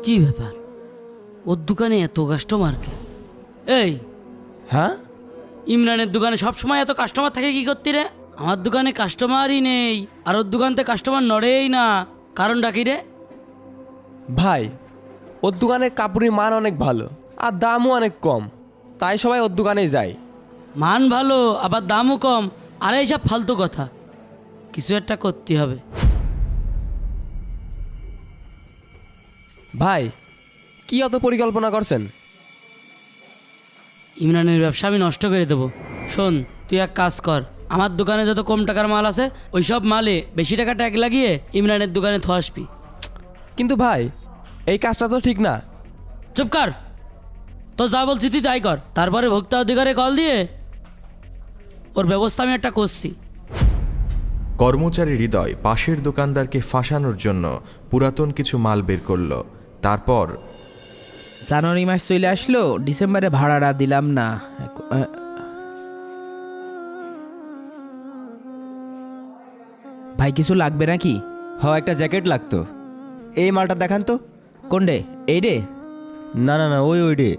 কি ব্যাপার, ওর দোকানে এত কাস্টমারকে? এই হ্যাঁ ইমরানের দোকানে সবসময় এত কাস্টমার থাকে কি করতি রে? আমার দোকানে কাস্টমারই নেই, আর ওর দোকানতে কাস্টমার নড়েই না, কারণটা কি রে? ভাই, ওর দোকানের কাপড়ের মান অনেক ভালো আর দামও অনেক কম, তাই সবাই ওর দোকানেই যায়। মান ভালো আবার দামও কম, আর এইসব ফালতু কথা, কিছু একটা করতে হবে। ভাই, কি অত পরিকল্পনা করছেন? ইমরানের ব্যবসা আমি নষ্ট করে দেবো। শোন, তুই এক কাজ কর, আমার দোকানে যত কম টাকার মাল আছে ওই সব মালে বেশি টাকা ট্যাগ লাগিয়ে ইমরানের দোকানে থো আসবি। কিন্তু ভাই, এই কাজটা তো ঠিক না। চুপ কর, তো যা বলছি তুই তাই কর। তারপরে ভোক্তা অধিকারে কল দিয়ে ওর ব্যবস্থা আমি একটা করছি। কর্মচারী হৃদয় পাশের দোকানদারকে ফাঁসানোর জন্য পুরাতন কিছু মাল বের করল। তারপর জানুয়ারি মাস চলে আসলো, ডিসেম্বরে ভাড়াটা দিলাম না। ভাই কিছু লাগবে নাকি? একটা জ্যাকেট লাগতো। এই মালটা দেখান তো। কোন রে? এই রে? না না না, ওই রে।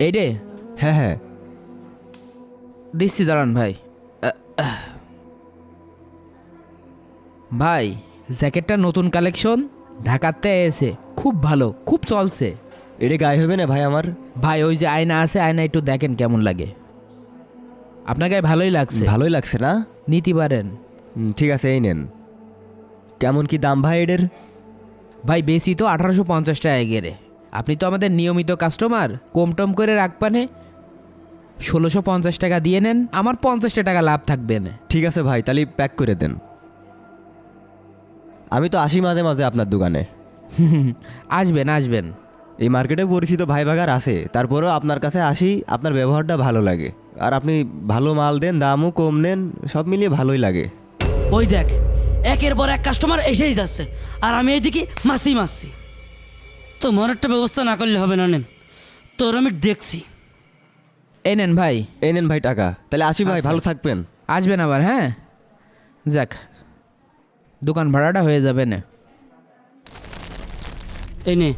এই রে? হ্যাঁ হ্যাঁ, দিচ্ছি, দাঁড়ান ভাই। ভাই, জ্যাকেটটা নতুন কালেকশন, ঢাকাতে এসে খুব ভালো, খুব চলছে। এটা গায়ে হবে না ভাই আমার? ভাই ওই যে আয়না আছে, আয়না একটু দেখেন কেমন লাগে। আপনার গায়ে ভালোই লাগছে, ভালোই লাগছে না? নিতে পারেন। ঠিক আছে, এই নেন। কেমন কি দাম ভাই এদের? ভাই বেশি তো 1850 টাকা গেরে। আপনি তো আমাদের নিয়মিত কাস্টমার, কম টম করে রাখবানে 1650 টাকা দিয়ে নেন, আমার 50 টাকা লাভ থাকবে না। ঠিক আছে ভাই, তাহলে প্যাক করে দেন। আমি তো আসি মাঝে মাঝে আপনার দোকানে। আসবেন আসবেন। এই মার্কেটে পরিচিত ভাই ভাগার আছে, তারপরেও আপনার কাছে আসি, আপনার ব্যবহারটা ভালো লাগে। আর আপনি ভালো মাল দেন, দামও কম নেন, সব মিলিয়ে ভালোই লাগে। ওই দেখ, একের পর এক কাস্টমার এসেই যাচ্ছে, আর আমি এইদিকে মাসি। তোমার একটা ব্যবস্থা না করলে হবে না, নেন তোর আমি দেখছি। এই নেন ভাই। এই নেন ভাই টাকা, তাহলে আসি ভাই, ভালো থাকবেন। আসবেন আবার, হ্যাঁ। যাক, দোকান ভাড়াটা হয়ে যাবে না। এই নে,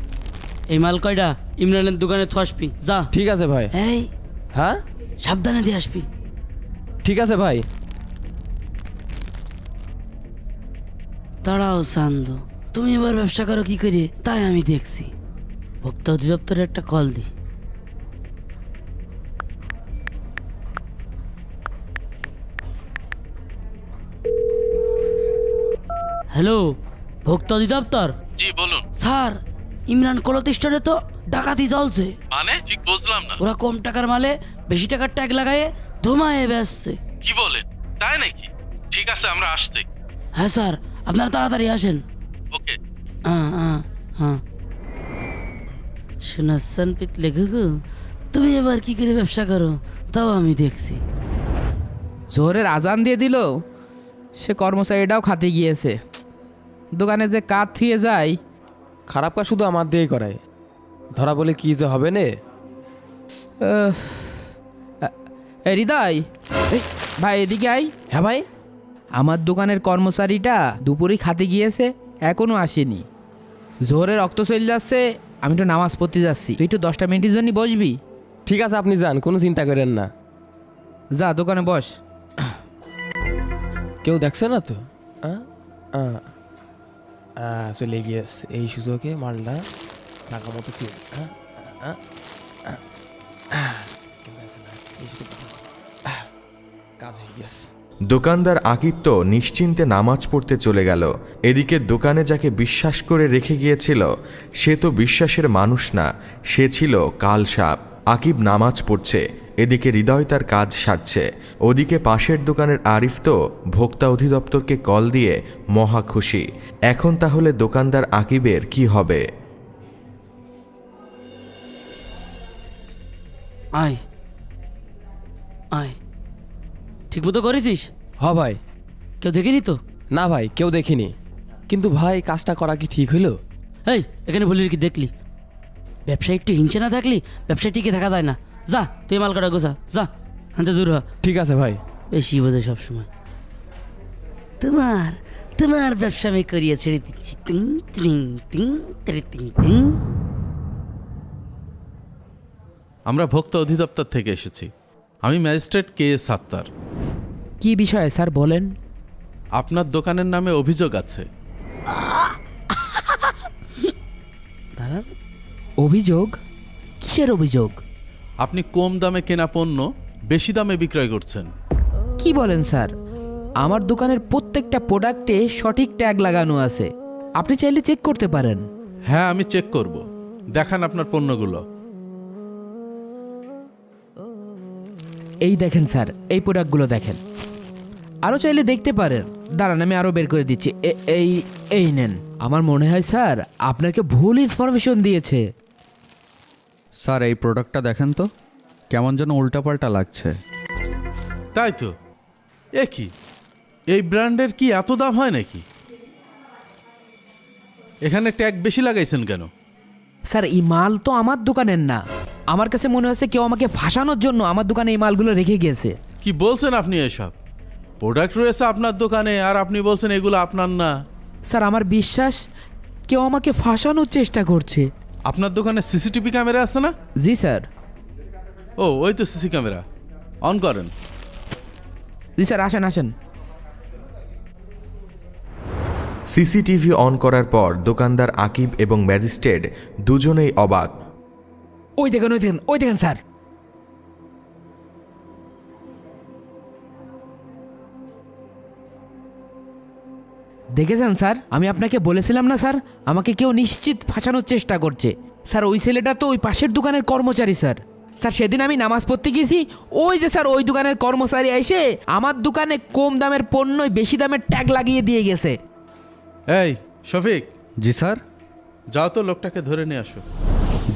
এই মাল কয়টা ইমরানের দোকানে থো আসবি, যা। ঠিক আছে ভাই। এই হ্যাঁ সাবধানে দিয়ে আসবি। ঠিক আছে ভাই। দাঁড়াও চান্দ, তুমি এবার ব্যবসা করো কি করে তাই আমি দেখছি। ভোক্তা অধিদপ্তরে একটা কল দি। হ্যালো, ভোক্তা অধিদপ্তর? জি বলুন। স্যার, ইমরান কলতিষ্ঠানে তো ডাকাতি চলছে। মানে ঠিক বুঝলাম না। ওরা কম টাকার মালে বেশি টাকার ট্যাগ লাগায়ে ধোমায়ে বেচছে। কি বলেন, তাই নাকি? ঠিক আছে, আমরা আসতে। হ্যাঁ স্যার, আপনারা তাড়াতাড়ি আসেন। ওকে। হ্যাঁ শোনাচ্ছেন পিতলে ঘুঘু, তুমি এবার কি করে ব্যবসা করো তাও আমি দেখছি। জোহরের আজান দিয়ে দিল, সে কর্মচারীটাও খাতে গিয়েছে। দোকানে যে কাজ থুয়ে যায়। খারাপ কাজ শুধু আমার দিয়েই করায়, ধরা বলে কি যে হবে নে। এই হৃদয়, এই ভাই এদিকে আই। হ্যাঁ ভাই। আমার দোকানের কর্মচারীটা দুপুরেই খাতে গিয়েছে, এখনো আসেনি। জোহরের রক্ত চলে যাচ্ছে, আমি তো নামাজ পড়তে যাচ্ছি, তুই একটু 10টা মিনিটের জন্য বসবি? ঠিক আছে, আপনি যান, কোনো চিন্তা করেন না। যা দোকানে বস। কেউ দেখছে না তো? চলে গিয়েছে, এই সুযোগে মালটা টাকা মতো কি কাজ হয়ে গেছে। দোকানদার আকিব তো নিশ্চিন্তে নামাজ পড়তে চলে গেল। এদিকে দোকানে যাকে বিশ্বাস করে রেখে গিয়েছিল সে তো বিশ্বাসের মানুষ না, সে ছিল কালসাপ। আকিব নামাজ পড়ছে, এদিকে হৃদয় তার কাজ সারছে। ওদিকে পাশের দোকানের আরিফ তো ভোক্তা অধিদপ্তরকে কল দিয়ে মহা খুশি। এখন তাহলে দোকানদার আকিবের কি হবে? আয় আয়, ঠিক মতো করেছিস? হ ভাই। কেউ দেখেনি তো? না ভাই, কেউ দেখিনি। কিন্তু ভাই, কাজটা করা কি ঠিক হইল? এই এখানে বলি কি দেখলি? ব্যবসায়ী একটু হিংসে না থাকলি ব্যবসায় টিকে থাকা যায় না। যা তুই মাল কাটা গোছা, যা হাতে দূর হ। ঠিক আছে ভাই। বেশি বোঝে সবসময়। তোমার তোমার ব্যবসা আমি করিয়ে ছেড়ে দিচ্ছি। টিং টিং টিং টিং টিং টিং। আমরা ভোক্তা অধিদপ্তর থেকে এসেছি। আমি ম্যাজিস্ট্রেট KS সাত্তার। কি বিষয়ে স্যার বলেন? আপনার দোকানের নামে অভিযোগ আছে। অভিযোগ? কিসের অভিযোগ? আপনি কম দামে কেনা পণ্য বেশি দামে বিক্রয় করছেন। কি বলেন স্যার? আমার দোকানের প্রত্যেকটা প্রোডাক্টে সঠিক ট্যাগ লাগানো আছে, আপনি চাইলে চেক করতে পারেন। হ্যাঁ, আমি চেক করব। দেখান আপনার পণ্যগুলো। এই দেখেন স্যার, এই প্রোডাক্টগুলো দেখেন। আরও চাইলে দেখতে পারেন। দাঁড়ান, আমি আরও বের করে দিচ্ছি। এই নেন। আমার মনে হয় স্যার আপনাকে ভুল ইনফরমেশন দিয়েছে। স্যার এই প্রোডাক্টটা দেখেন তো, কেমন যেন উল্টাপাল্টা লাগছে। তাই তো। এ কি, এই ব্র্যান্ডের কি এত দাম হয় নাকি? এখানে ট্যাগ বেশি লাগাইছেন কেন? স্যার এই মাল তো আমার দোকানের না। আমার কাছে মনে হচ্ছে কেউ আমাকে ফাঁসানোর জন্য আমার দোকানে এই মালগুলো রেখে গিয়েছে। কি বলছেন আপনি এসব? প্রোডাক্ট রয়েছে আপনার দোকানে আর আপনি বলছেন এগুলো আপনার না। স্যার আমার বিশ্বাস কেউ আমাকে ফাঁসানোর চেষ্টা করছে। আপনার দোকানে সিসিটিভি ক্যামেরা আছে না? জি স্যার। ও, ওই তো সিসি ক্যামেরা। অন করেন। জি স্যার, আসেন আসেন। সিসিটিভি অন করার পর দোকানদার আকিব এবং ম্যাজিস্ট্রেট দুজনেই অবাক। ওই দেখেন, ওই দেখেন, ওই দেখেন স্যার। দেখেছেন স্যার, আমি আপনাকে বলেছিলাম না স্যার, আমাকে কেউ নিশ্চিত ফাঁসানোর চেষ্টা করছে। স্যার ওই ছেলেটা তো ওই পাশের দোকানের কর্মচারী স্যার। স্যার সেদিন আমি নামাজ পড়তে গেছি, ওই যে স্যার ওই দোকানের কর্মচারী এসে আমার দোকানে কম দামের পণ্যই বেশি দামের ট্যাগ লাগিয়ে দিয়ে গেছে। এই শফিক, জি স্যার। যাও তো লোকটাকে ধরে নিয়ে আসো।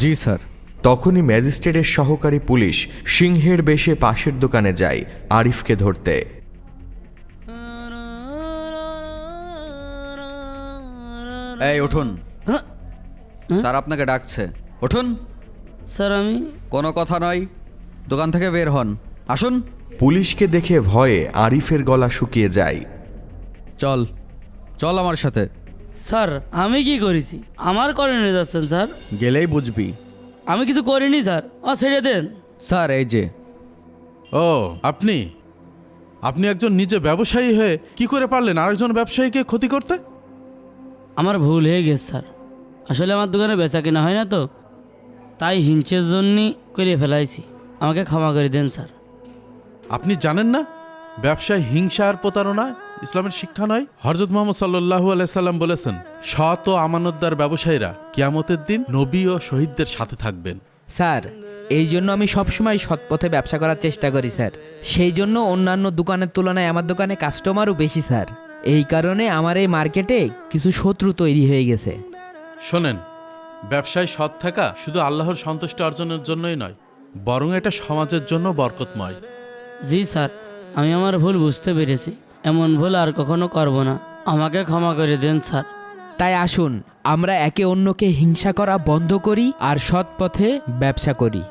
জি স্যার। তখনই ম্যাজিস্ট্রেটের সহকারী পুলিশ সিংহের বেশে পাশের দোকানে যায় আরিফকে ধরতে। এই উঠুন, স্যার আপনাকে ডাকছে, উঠুন। স্যার আমি কোনো কথা নয়, দোকান থেকে বের হন, আসুন। পুলিশকে দেখে ভয়ে আরিফের গলা শুকিয়ে যায়। চল চল আমার সাথে। স্যার আমি কি করেছি? আমার করে নিয়ে যাচ্ছেন স্যার? গেলেই বুঝবি। আমি কিছু করিনি স্যার, ছেড়ে দেন। স্যার এই যে। ও, আপনি আপনি একজন নিজে ব্যবসায়ী হয়ে কি করে পারলেন আরেকজন ব্যবসায়ীকে ক্ষতি করতে? আমার ভুল হয়ে গেছে স্যার। আসলে আমার দোকানে বেচা কেনা হয় না তো, তাই হিংসের জন্যই করে ফেলাইছি। আমাকে ক্ষমা করে দেন স্যার। আপনি জানেন না ব্যবসায় হিংসা আর প্রতারণা ইসলামের শিক্ষা নয়? হযরত মুহাম্মদ সাল্লাল্লাহু আলাইহি সাল্লাম বলেছেন, সৎ ও আমানতদার ব্যবসায়ীরা কিয়ামতের দিন নবী ও শহীদদের সাথে থাকবেন। স্যার এই জন্য আমি সবসময় সৎ পথে ব্যবসা করার চেষ্টা করি স্যার। সেই জন্য অন্যান্য দোকানের তুলনায় আমার দোকানে কাস্টমারও বেশি স্যার। এই কারণে আমার এই মার্কেটে কিছু শত্রু তৈরি হয়ে গেছে। শোনেন, ব্যবসায় সৎ থাকা শুধু আল্লাহর সন্তুষ্টি অর্জনের জন্যই নয়, বরং এটা সমাজের জন্য বরকতময়। জি স্যার, আমি আমার ভুল বুঝতে পেরেছি। এমন ভুল আর কখনো করব না। আমাকে ক্ষমা করে দেন স্যার। তাই আসুন আমরা একে অন্যকে হিংসা করা বন্ধ করি আর সৎ পথে ব্যবসা করি।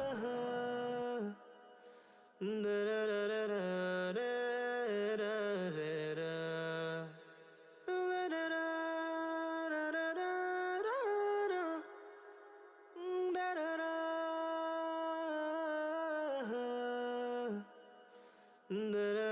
Da